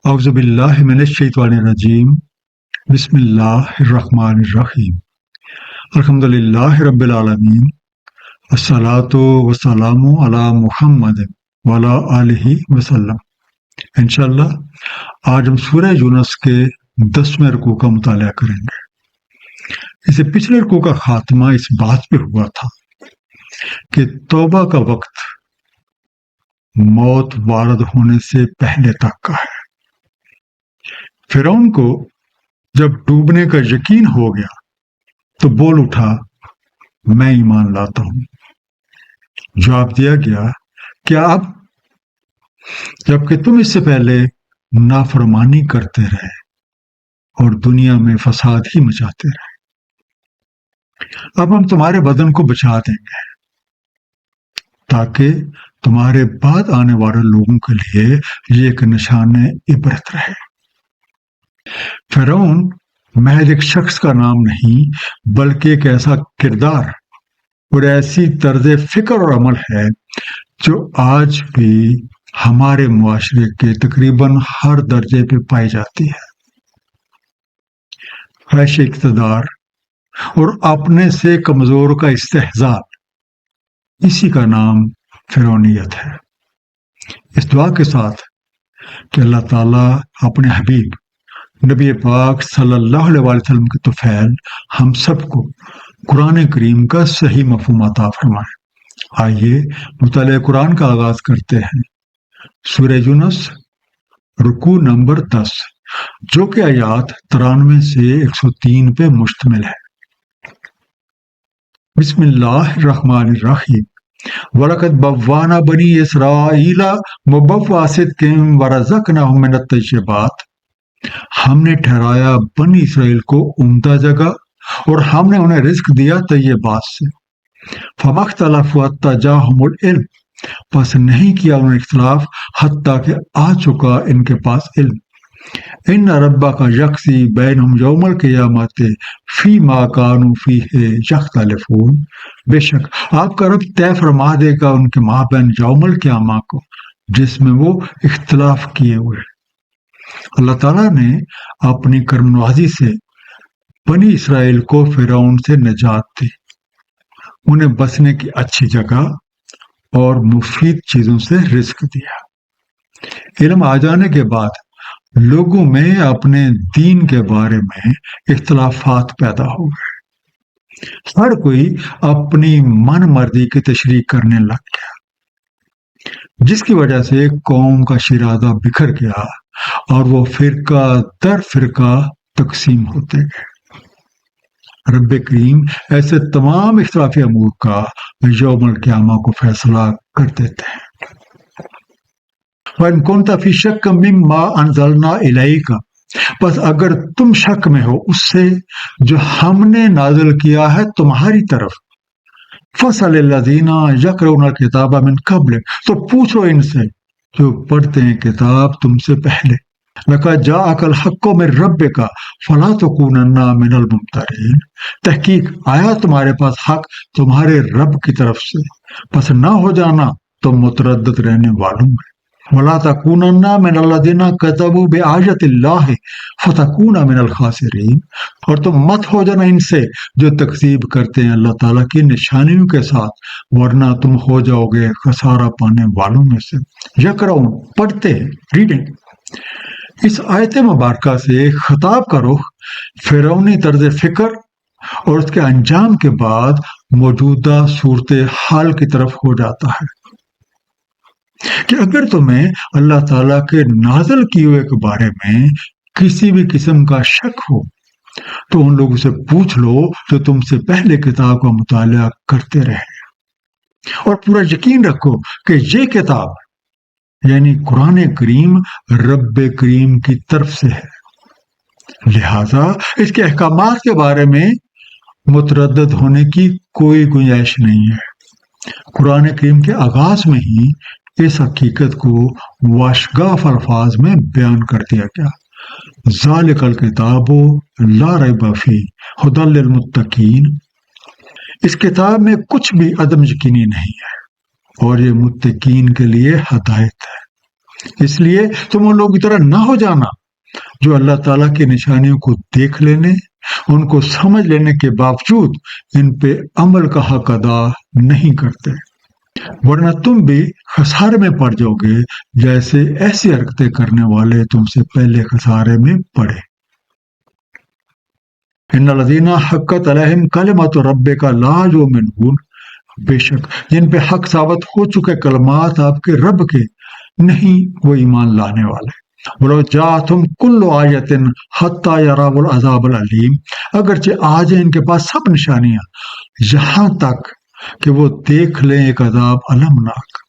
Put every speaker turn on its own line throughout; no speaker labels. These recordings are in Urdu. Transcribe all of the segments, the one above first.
اعوذ باللہ من الشیطان الرجیم بسم اللہ الرحمن الرحیم الحمد للہ رب العالمین والصلاة والسلام علی محمد وعلی آلہ وسلم۔ انشاءاللہ آج ہم سورہ یونس کے 10ویں رکوع کا مطالعہ کریں گے۔ اس سے پچھلے رکوع کا خاتمہ اس بات پہ ہوا تھا کہ توبہ کا وقت موت وارد ہونے سے پہلے تک کا ہے۔ فرعون کو جب ڈوبنے کا یقین ہو گیا تو بول اٹھا، میں ایمان لاتا ہوں۔ جواب دیا گیا، کیا اب؟ جبکہ تم اس سے پہلے نافرمانی کرتے رہے اور دنیا میں فساد ہی مچاتے رہے۔ اب ہم تمہارے بدن کو بچا دیں گے تاکہ تمہارے بعد آنے والے لوگوں کے لیے یہ ایک نشان عبرت رہے۔ فرعون محض ایک شخص کا نام نہیں بلکہ ایک ایسا کردار اور ایسی طرز فکر اور عمل ہے جو آج بھی ہمارے معاشرے کے تقریباً ہر درجے پہ پائی جاتی ہے۔ خواہش اقتدار اور اپنے سے کمزور کا استحضاء، اسی کا نام فرعونیت ہے۔ اس دعا کے ساتھ کہ اللہ تعالیٰ اپنے حبیب نبی پاک صلی اللہ علیہ وسلم کے طفیل ہم سب کو قرآن کریم کا صحیح مفہوم عطا فرمائے۔ آئیے مطالعہ قرآن کا آغاز کرتے ہیں۔ سورہ یونس رکوع نمبر 10 جو کہ آیات 93 سے 103 پہ مشتمل ہے۔ بسم اللہ الرحمن الرحیم وَلَقَدْ بَوَّأْنَا بَنِي إِسْرَائِيلَ مُبَوَّأَ صِدْقٍ وَرَزَقْنَاهُم مِّنَ الطَّيِّبَاتِ، ہم نے ٹھہرایا بنی اسرائیل کو عمدہ جگہ اور ہم نے انہیں رزق دیا طیبات سے۔ فَمَا اخْتَلَفُوا حَتَّىٰ جَاءَهُمُ الْعِلْمُ، پس نہیں کیا انہوں نے اختلاف حتیٰ کہ آ چکا ان کے پاس علم۔ إِنَّ رَبَّكَ يَقْضِي بَيْنَهُمْ يَوْمَ الْقِيَامَةِ فِيمَا كَانُوا فِيهِ يَخْتَلِفُونَ، بے شک آپ کا رب طے فرما دے گا ان کے مابین یوم القیامہ کو جس میں وہ اختلاف کیے ہوئے۔ اللہ تعالیٰ نے اپنی کرم نوازی سے بنی اسرائیل کو فرعون سے نجات دی، انہیں بسنے کی اچھی جگہ اور مفید چیزوں سے رزق دیا۔ علم آ جانے کے بعد لوگوں میں اپنے دین کے بارے میں اختلافات پیدا ہو گئے۔ ہر کوئی اپنی من مرضی کی تشریح کرنے لگ گیا، جس کی وجہ سے قوم کا شیرازہ بکھر گیا اور وہ فرقہ در فرقہ تقسیم ہوتے گئے۔ رب کریم ایسے تمام اختلافی امور کا یوم القیامہ کو فیصلہ کر دیتے ہیں۔ وَإِن كُنتَ فِي شَكٍّ مِّمَّا أَنزَلْنَا إِلَيْكَ، بس اگر تم شک میں ہو اس سے جو ہم نے نازل کیا ہے تمہاری طرف، فَاسْأَلِ الَّذِينَ يَقْرَؤُونَ الْكِتَابَ مِن قَبْلِكَ، تو پوچھو ان سے جو پڑھتے ہیں کتاب تم سے پہلے۔ لَقَدْ جَاءَكَ الْحَقُّ مِن رَبِّكَ فَلَا تَكُونَنَّ مِنَ الْمُمْتَرِينَ، تحقیق آیا تمہارے پاس حق تمہارے رب کی طرف سے، پس نہ ہو جانا تم متردد رہنے والوں میں۔ وَلَا تَكُونَنَّ مِنَ الَّذِينَ كَذَّبُوا بِآيَاتِ اللَّهِ فَتَكُونَ مِنَ الْخَاسِرِينَ، اور تم مت ہو جانا ان سے جو تکذیب کرتے ہیں اللہ تعالیٰ کی نشانیوں کے ساتھ، ورنہ تم ہو جاؤ گے خسارہ پانے والوں میں سے۔ یقرؤون پڑھتے ہیں، ریڈنگ۔ اس آیت مبارکہ سے خطاب کا رخ فرعونی طرز فکر اور اس کے انجام کے بعد موجودہ صورت حال کی طرف ہو جاتا ہے کہ اگر تمہیں اللہ تعالیٰ کے نازل کیے ہوئے کے بارے میں کسی بھی قسم کا شک ہو تو ان لوگوں سے پوچھ لو جو تم سے پہلے کتاب کا مطالعہ کرتے رہے، اور پورا یقین رکھو کہ یہ کتاب یعنی قرآن کریم رب کریم کی طرف سے ہے، لہذا اس کے احکامات کے بارے میں متردد ہونے کی کوئی گنجائش نہیں ہے۔ قرآن کریم کے آغاز میں ہی اس حقیقت کو واشگاف الفاظ میں بیان کر دیا گیا، ذالک الکتاب لا ریب فیہ ھدی للمتقین، اس کتاب میں کچھ بھی عدم یقینی نہیں ہے اور یہ متقین کے لیے ہدایت ہے۔ اس لیے تم ان لوگوں کی طرح نہ ہو جانا جو اللہ تعالیٰ کی نشانیوں کو دیکھ لینے، ان کو سمجھ لینے کے باوجود ان پہ عمل کا حق ادا نہیں کرتے، ورنہ تم بھی خسارے میں پڑ جاؤ گے جیسے ایسی حرکتیں کرنے والے تم سے پہلے خسارے میں پڑے۔ ان الذین حقت علیہم کلمۃ ربک لا یؤمنون، بے شک جن پہ حق ثابت ہو چکے کلمات آپ کے رب کے، نہیں وہ ایمان لانے والے۔ وَلَوْ جَاءَتْهُمْ كُلُّ آیَةٍ حَتَّى يَرَوْا الْعَذَابَ الْأَلِیمَ، اگرچہ آ جائیں ان کے پاس سب نشانیاں یہاں تک کہ وہ دیکھ لیں ایک عذاب المناک۔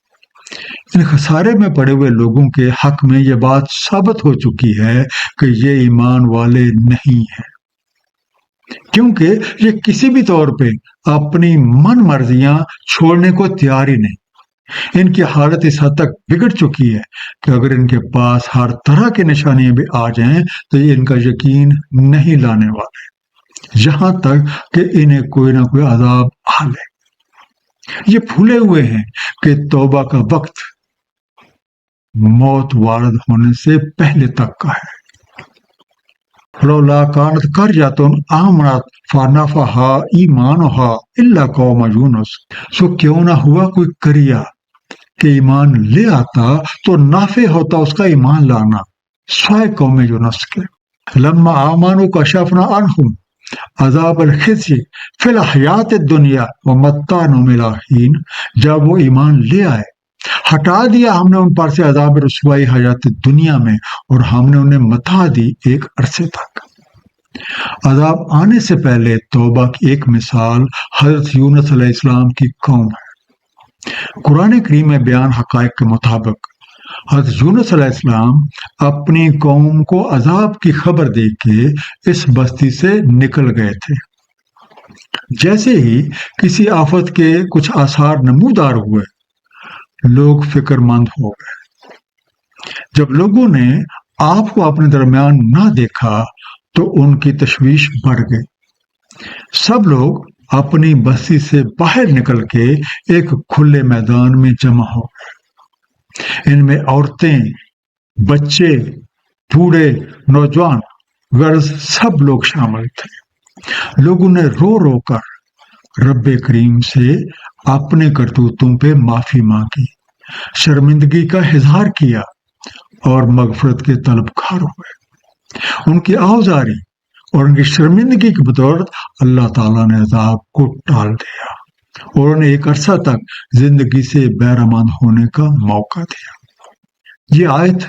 ان خسارے میں پڑے ہوئے لوگوں کے حق میں یہ بات ثابت ہو چکی ہے کہ یہ ایمان والے نہیں ہیں، کیونکہ یہ کسی بھی طور پہ اپنی من مرضیاں چھوڑنے کو تیار ہی نہیں۔ ان کی حالت اس حد تک بگڑ چکی ہے کہ اگر ان کے پاس ہر طرح کی نشانیاں بھی آ جائیں تو یہ ان کا یقین نہیں لانے والے، یہاں تک کہ انہیں کوئی نہ کوئی عذاب آ لے۔ یہ بھولے ہوئے ہیں کہ توبہ کا وقت موت وارد ہونے سے پہلے تک کا ہے۔ لولا کانت قریۃ آمنت فنفعها ایمانها الا قوم یونس، سو کیوں نہ ہوا کوئی قریہ کہ ایمان لے آتا تو نافع ہوتا اس کا ایمان لانا سوائے قوم یونس کے۔ لما آمنوا کشفنا عنہم عذاب الخزي فی الحیات الدنیا ومتعناهم الی حین، جب وہ ایمان لے آئے ہٹا دیا ہم نے ان پر سے عذاب رسوائی حیات دنیا میں، اور ہم نے انہیں متاع دی ایک عرصے تک۔ عذاب آنے سے پہلے توبہ کی ایک مثال حضرت یونس علیہ السلام کی قوم ہے۔ قرآن کریم میں بیان حقائق کے مطابق حضرت یونس علیہ السلام اپنی قوم کو عذاب کی خبر دے کے اس بستی سے نکل گئے تھے۔ جیسے ہی کسی آفت کے کچھ آثار نمودار ہوئے، لوگ فکر مند ہو گئے۔ جب لوگوں نے آپ کو اپنے درمیان نہ دیکھا تو ان کی تشویش بڑھ گئی۔ سب لوگ اپنی بستی سے باہر نکل کے ایک کھلے میدان میں جمع ہو گئے۔ ان میں عورتیں، بچے، بوڑھے، نوجوان، غرض سب لوگ شامل تھے۔ لوگوں نے رو رو کر رب کریم سے اپنے کرتوتوں پہ معافی مانگی، شرمندگی کا اظہار کیا اور مغفرت کے طلبگار ہوئے۔ ان کی آوزاری اور ان کی شرمندگی کی بدولت اللہ تعالیٰ نے عذاب کو ٹال دیا اور انہیں ایک عرصہ تک زندگی سے بہرمان ہونے کا موقع دیا۔ یہ آیت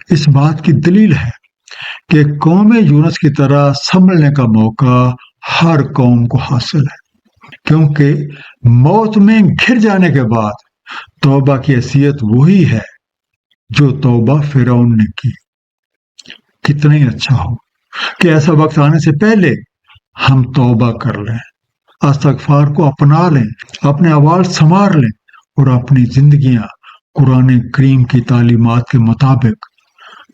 اس بات کی دلیل ہے کہ قوم یونس کی طرح سنبھلنے کا موقع ہر قوم کو حاصل ہے، کیونکہ موت میں گھر جانے کے بعد توبہ کی حیثیت وہی ہے جو توبہ فرعون نے کی۔ کتنا ہی اچھا ہو کہ ایسا وقت آنے سے پہلے ہم توبہ کر لیں، استغفار کو اپنا لیں، اپنے احوال سنوار لیں اور اپنی زندگیاں قرآن کریم کی تعلیمات کے مطابق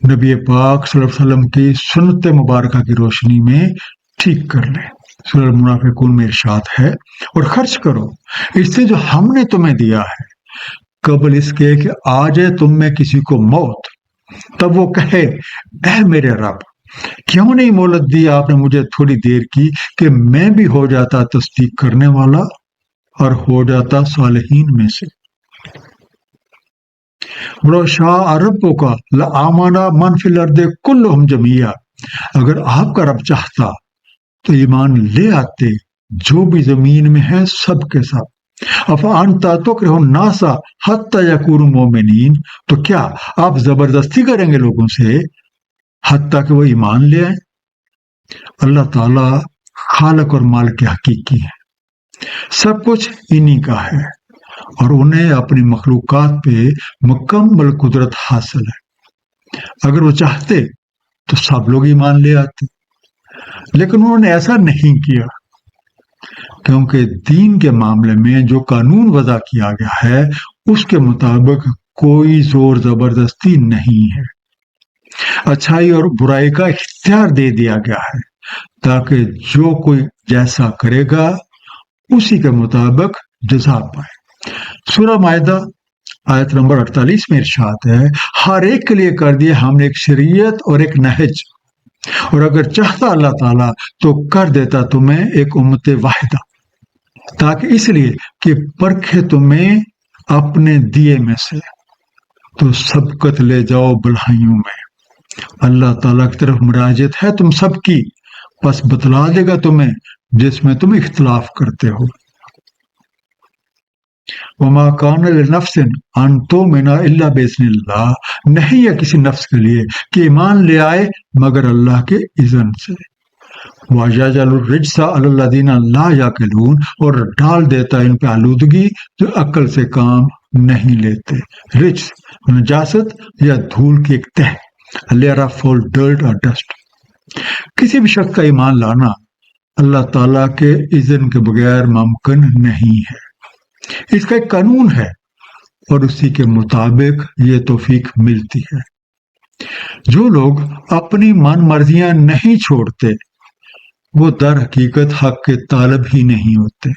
نبی پاک صلی اللہ علیہ وسلم کی سنت مبارکہ کی روشنی میں ٹھیک کر لیں۔ سورہ المنافقون میں ارشاد ہے، اور خرچ کرو اس سے جو ہم نے تمہیں دیا ہے، قبل اس کے کہ آ جائے تم میں کسی کو موت، تب وہ کہے اے میرے رب، کیوں نہیں مہلت دی آپ نے مجھے تھوڑی دیر کی کہ میں بھی ہو جاتا تصدیق کرنے والا اور ہو جاتا صالحین میں سے۔ وَلَوْ شَاءَ رَبُّكَ لَآمَنَ مَنْ فِي الْأَرْضِ كُلُّهُمْ جَمِيعًا، اگر آپ کا رب چاہتا تو ایمان لے آتے جو بھی زمین میں ہے سب کے سب۔ أَفَأَنْتَ تُكْرِهُ النَّاسَ حَتَّى يَكُونُوا مُؤْمِنِينَ، تو کیا آپ زبردستی کریں گے لوگوں سے حتیٰ کہ وہ ایمان لے آئیں؟ اللہ تعالیٰ خالق اور مالک حقیقی ہے، سب کچھ انہی کا ہے اور انہیں اپنی مخلوقات پہ مکمل قدرت حاصل ہے۔ اگر وہ چاہتے تو سب لوگ ایمان لے آتے، لیکن انہوں نے ایسا نہیں کیا، کیونکہ دین کے معاملے میں جو قانون وضع کیا گیا ہے اس کے مطابق کوئی زور زبردستی نہیں ہے۔ اچھائی اور برائی کا اختیار دے دیا گیا ہے تاکہ جو کوئی جیسا کرے گا اسی کے مطابق جزا پائے۔ سورہ مائدہ آیت نمبر 48 میں ارشاد ہے ہر ایک کے لیے کر دیے ہم نے ایک شریعت اور ایک نہج، اور اگر چاہتا اللہ تعالیٰ تو کر دیتا تمہیں ایک امت واحدہ، تاکہ اس لیے کہ پرکھے تمہیں اپنے دیے میں سے تو سبقت لے جاؤ بلائیوں میں۔ اللہ تعالیٰ کی طرف مراجعت ہے تم سب کی، پس بتلا دے گا تمہیں جس میں تم اختلاف کرتے ہو۔ وما کان لنفس ان تؤمن الا باذن اللہ، نہیں ہے کسی نفس کے لیے کہ ایمان لے آئے مگر اللہ کے اذن سے۔ وَيَجْعَلُ الرِّجْسَ عَلَى الَّذِينَ لَا يَعْقِلُونَ، اور ڈال دیتا ہے ان پہ آلودگی جو عقل سے کام نہیں لیتے۔ رجس نجاست یا دھول کی ایک تہ، لیئر آف فول ڈرٹ اور ڈسٹ۔ کسی بھی شخص کا ایمان لانا اللہ تعالیٰ کے اذن کے بغیر ممکن نہیں ہے۔ اس کا ایک قانون ہے اور اسی کے مطابق یہ توفیق ملتی ہے۔ جو لوگ اپنی من مرضیاں نہیں چھوڑتے وہ در حقیقت حق کے طالب ہی نہیں ہوتے،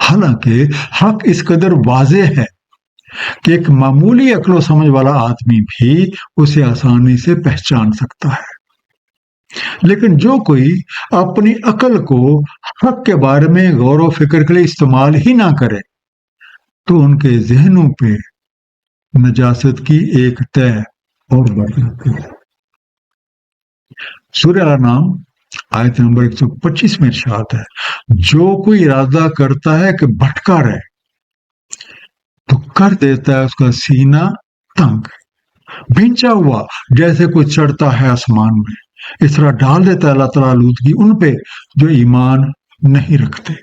حالانکہ حق اس قدر واضح ہے کہ ایک معمولی عقل و سمجھ والا آدمی بھی اسے آسانی سے پہچان سکتا ہے۔ لیکن جو کوئی اپنی عقل کو حق کے بارے میں غور و فکر کے لیے استعمال ہی نہ کرے تو ان کے ذہنوں پہ نجاست کی ایک تہ اور بڑھ جاتی ہے۔ سورہ الانعام آیت نمبر 125 میں ارشاد ہے جو کوئی ارادہ کرتا ہے کہ بھٹکا رہے تو کر دیتا ہے اس کا سینہ تنگ، بھینچا ہوا جیسے کوئی چڑھتا ہے آسمان میں۔ اس طرح ڈال دیتا ہے اللہ تعالیٰ آلودگی ان پہ جو ایمان نہیں رکھتے۔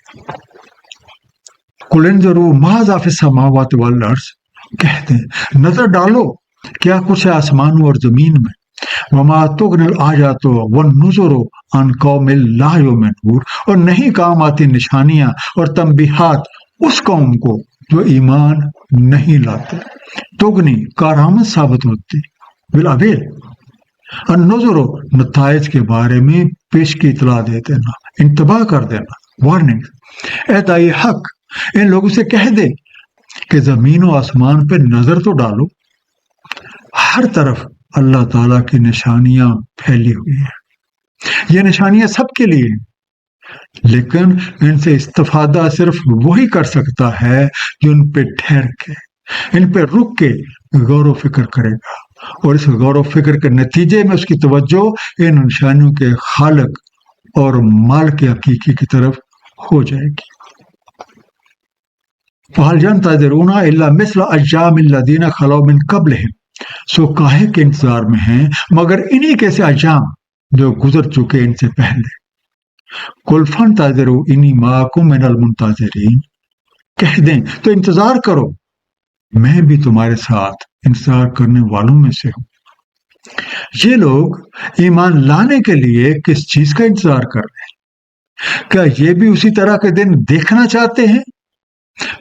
قُلْ انظُرُوا ماذا فِی السَّمَاوَاتِ وَالْأَرْضِ، کہتے ہیں نظر ڈالو کیا کچھ ہے آسمانوں اور زمین میں۔ وَمَا تُغْنِی الْآیَاتُ وَالنُّذُرُ عَنْ قَوْمٍ لَا یُؤْمِنُونَ، اور نہیں کام آتی نشانیاں اور تنبیہات اس قوم کو جو ایمان نہیں لاتے۔ تغنی کارآمد ثابت ہوتی، بالعویل النظر نتائج کے بارے میں پیش کی اطلاع دے دینا، انتباہ کر دینا، وارننگ۔ اے دائی حق ان لوگوں سے کہہ دے کہ زمین و آسمان پہ نظر تو ڈالو، ہر طرف اللہ تعالیٰ کی نشانیاں پھیلی ہوئی ہیں۔ یہ نشانیاں سب کے لیے ہیں، لیکن ان سے استفادہ صرف وہی کر سکتا ہے جو ان پہ ٹھہر کے، ان پہ رک کے غور و فکر کرے گا، اور اس غور و فکر کے نتیجے میں اس کی توجہ ان نشانیوں کے خالق اور مالک حقیقی کی طرف ہو جائے گی۔ فَهَلْ يَنْتَظِرُونَ إِلَّا مِثْلَ أَيَّامِ الَّذِينَ خَلَوْا مِنْ قَبْلِهِمْ، سو کاہے کے انتظار میں ہیں مگر انہی کیسے ایام جو گزر چکے ان سے پہلے۔ قُلْ فَانْتَظِرُوا إِنِّی مَعَكُم مِّنَ الْمُنتَظِرِينَ، کہہ دیں تو انتظار کرو میں بھی تمہارے ساتھ انتظار کرنے والوں میں سے ہوں۔ یہ لوگ ایمان لانے کے لیے کس چیز کا انتظار کر رہے ہیں؟ کیا یہ بھی اسی طرح کے دن دیکھنا چاہتے ہیں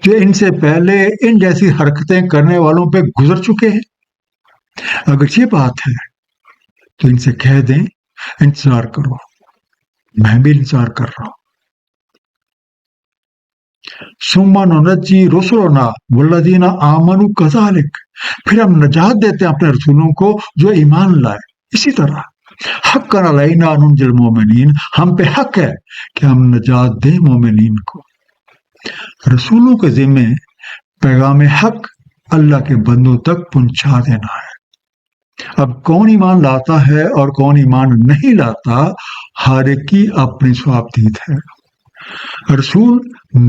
جو ان سے پہلے ان جیسی حرکتیں کرنے والوں پہ گزر چکے ہیں؟ اگر یہ بات ہے تو ان سے کہہ دیں انتظار کرو میں بھی انتظار کر رہا ہوں۔ ثم ننجی رسلنا والذین آمنوا کذالک، پھر ہم نجات دیتے ہیں اپنے رسولوں کو جو ایمان لائے اسی طرح۔ حقا علینا ننجی المومنین، ہم پہ حق ہے کہ ہم نجات دیں مومنین کو۔ رسولوں کے ذمے پیغام حق اللہ کے بندوں تک پہنچا دینا ہے۔ اب کون ایمان لاتا ہے اور کون ایمان نہیں لاتا ہر ایک کی اپنی ثوابدید ہے۔ رسول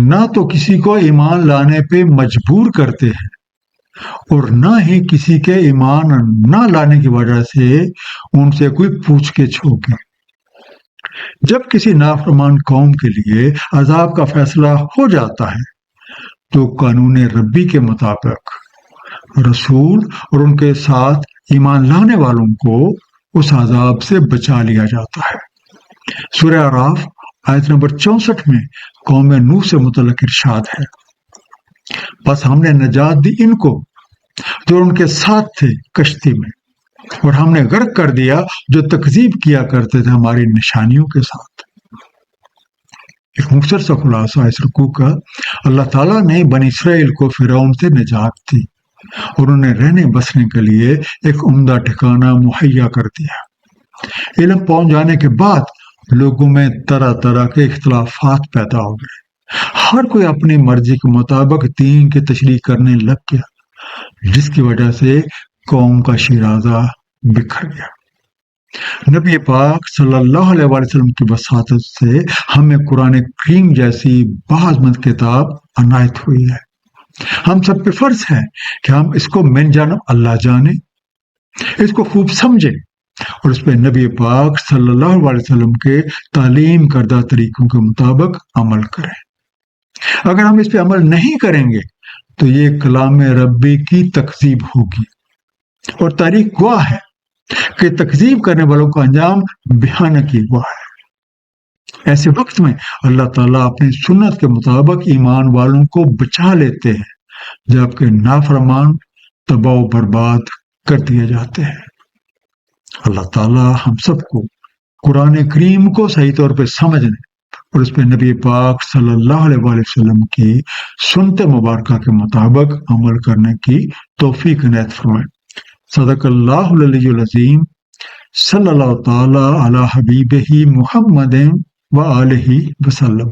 نہ تو کسی کو ایمان لانے پہ مجبور کرتے ہیں اور نہ ہی کسی کے ایمان نہ لانے کی وجہ سے ان سے کوئی پوچھ گچھ ہوگی۔ جب کسی نافرمان قوم کے لیے عذاب کا فیصلہ ہو جاتا ہے تو قانون ربی کے مطابق رسول اور ان کے ساتھ ایمان لانے والوں کو اس عذاب سے بچا لیا جاتا ہے۔ سورہ اعراف آیت نمبر 64 میں قوم نوح سے متعلق ارشاد ہے بس ہم نے نجات دی ان کو جو ان کے ساتھ تھے کشتی میں، اور ہم نے غرق کر دیا جو تکذیب کیا کرتے تھے ہماری نشانیوں کے ساتھ۔ ایک مختصر سا خلاصہ اس رکوع کا، اللہ تعالیٰ نے بنی اسرائیل کو فرعون سے نجات دی اور انہیں رہنے بسنے کے لیے ایک عمدہ ٹھکانہ مہیا کر دیا۔ علم پہنچ جانے کے بعد لوگوں میں طرح طرح کے اختلافات پیدا ہو گئے۔ ہر کوئی اپنی مرضی کے مطابق دین کی تشریح کرنے لگ گیا، جس کی وجہ سے قوم کا شیرازہ بکھر گیا۔ نبی پاک صلی اللہ علیہ وسلم کی وساطت سے ہمیں قرآن کریم جیسی باعظمت کتاب عنایت ہوئی ہے۔ ہم سب پہ فرض ہے کہ ہم اس کو من جانب اللہ جانیں، اس کو خوب سمجھیں اور اس پہ نبی پاک صلی اللہ علیہ وسلم کے تعلیم کردہ طریقوں کے مطابق عمل کریں۔ اگر ہم اس پہ عمل نہیں کریں گے تو یہ کلام ربی کی تکذیب ہوگی، اور تاریخ گواہ ہے کہ تکذیب کرنے والوں کا انجام بھیانک ہی گواہ ہے۔ ایسے وقت میں اللہ تعالیٰ اپنی سنت کے مطابق ایمان والوں کو بچا لیتے ہیں، جبکہ نافرمان تباہ و برباد کر دیے جاتے ہیں۔ اللہ تعالیٰ ہم سب کو قرآن کریم کو صحیح طور پہ سمجھنے اور اس پہ نبی پاک صلی اللہ علیہ وسلم کی سنت مبارکہ کے مطابق عمل کرنے کی توفیق عنایت فرمائے۔ صدق اللہ العلی العظیم، صلی اللہ تعالی علی حبیبہ محمد و آلہ وسلم۔